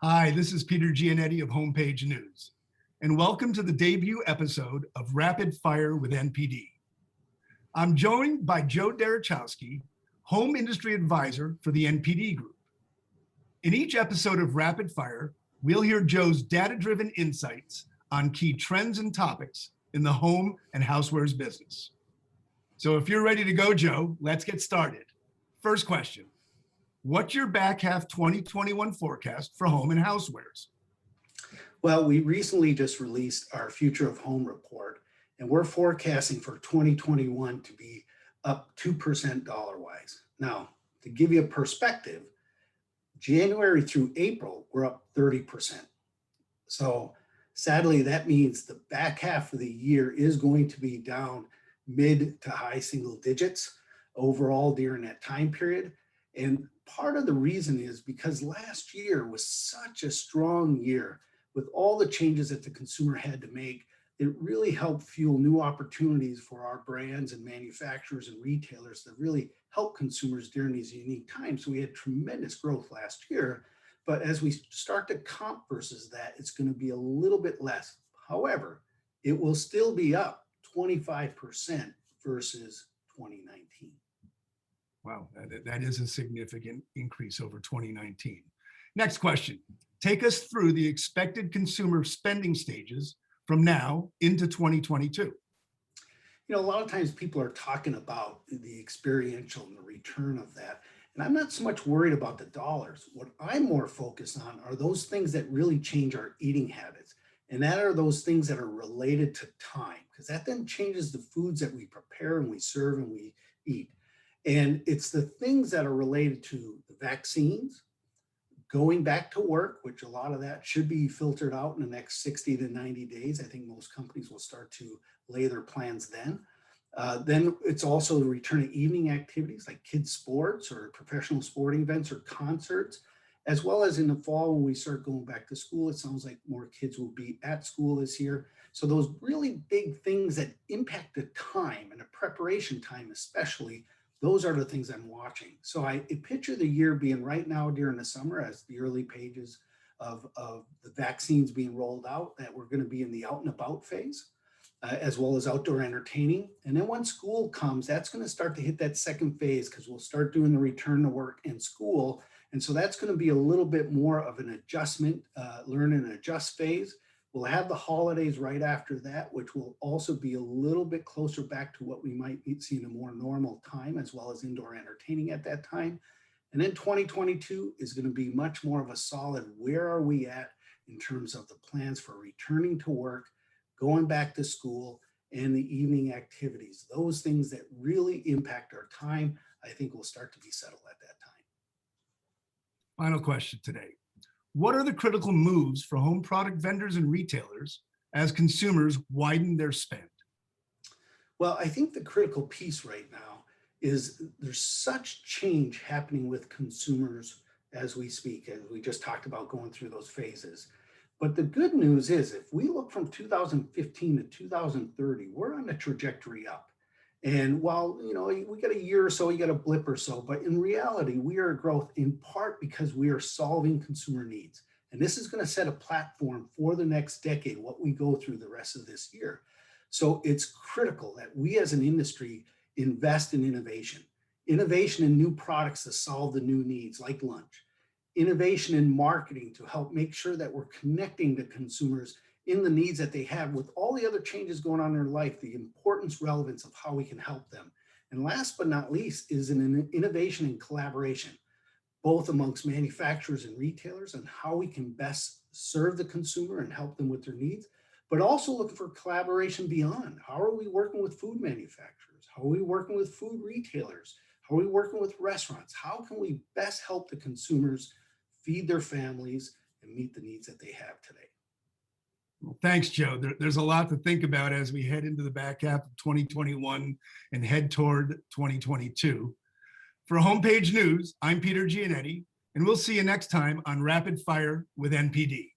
Hi, this is Peter Giannetti of Homepage News, and welcome to the debut episode of Rapid Fire with NPD. I'm joined by Joe Derochowski, Home Industry Advisor for the NPD Group. In each episode of Rapid Fire, we'll hear Joe's data-driven insights on key trends and topics in the home and housewares business. So if you're ready to go, Joe, let's get started. First question. What's your back half 2021 forecast for home and housewares? Well, we recently just released our Future of Home report, and we're forecasting for 2021 to be up 2% dollar-wise. Now, to give you a perspective, January through April, we're up 30%. So sadly, that means the back half of the year is going to be down mid to high single digits overall during that time period. And part of the reason is because last year was such a strong year with all the changes that the consumer had to make. It really helped fuel new opportunities for our brands and manufacturers and retailers that really help consumers during these unique times. So we had tremendous growth last year, but as we start to comp versus that, it's going to be a little bit less. However, it will still be up 25% versus 2019. Wow, that is a significant increase over 2019. Next question. Take us through the expected consumer spending stages from now into 2022. You know, a lot of times people are talking about the experiential and the return of that. And I'm not so much worried about the dollars. What I'm more focused on are those things that really change our eating habits. And that are those things that are related to time, because that then changes the foods that we prepare and we serve and we eat. And it's the things that are related to the vaccines, going back to work, which a lot of that should be filtered out in the next 60 to 90 days. I think most companies will start to lay their plans then. Then it's also the return of evening activities like kids' sports or professional sporting events or concerts, as well as in the fall when we start going back to school. It sounds like more kids will be at school this year. So those really big things that impact the time and the preparation time especially, those are the things I'm watching. So I picture the year being right now during the summer as the early pages of the vaccines being rolled out, that we're going to be in the out and about phase, as well as outdoor entertaining. And then when school comes, that's going to start to hit that second phase because we'll start doing the return to work and school. And so that's going to be a little bit more of an adjustment, learn and adjust phase. We'll have the holidays right after that, which will also be a little bit closer back to what we might see in a more normal time, as well as indoor entertaining at that time. And then 2022 is going to be much more of a solid, where are we at in terms of the plans for returning to work, going back to school, and the evening activities. Those things that really impact our time, I think will start to be settled at that time. Final question today. What are the critical moves for home product vendors and retailers as consumers widen their spend? Well, I think the critical piece right now is there's such change happening with consumers as we speak, as we just talked about going through those phases. But the good news is if we look from 2015 to 2030, we're on a trajectory up. And while, you know, we got a year or so, you got a blip or so, but in reality, we are growth in part because we are solving consumer needs. And this is going to set a platform for the next decade, what we go through the rest of this year. So it's critical that we as an industry invest in innovation in new products to solve the new needs like lunch, innovation in marketing to help make sure that we're connecting to consumers in the needs that they have with all the other changes going on in their life, the importance, relevance of how we can help them. And last but not least is an innovation and collaboration, both amongst manufacturers and retailers on how we can best serve the consumer and help them with their needs, but also looking for collaboration beyond. How are we working with food manufacturers? How are we working with food retailers? How are we working with restaurants? How can we best help the consumers feed their families and meet the needs that they have today? Well, thanks, Joe. There's a lot to think about as we head into the back half of 2021 and head toward 2022. For Homepage News, I'm Peter Giannetti, and we'll see you next time on Rapid Fire with NPD.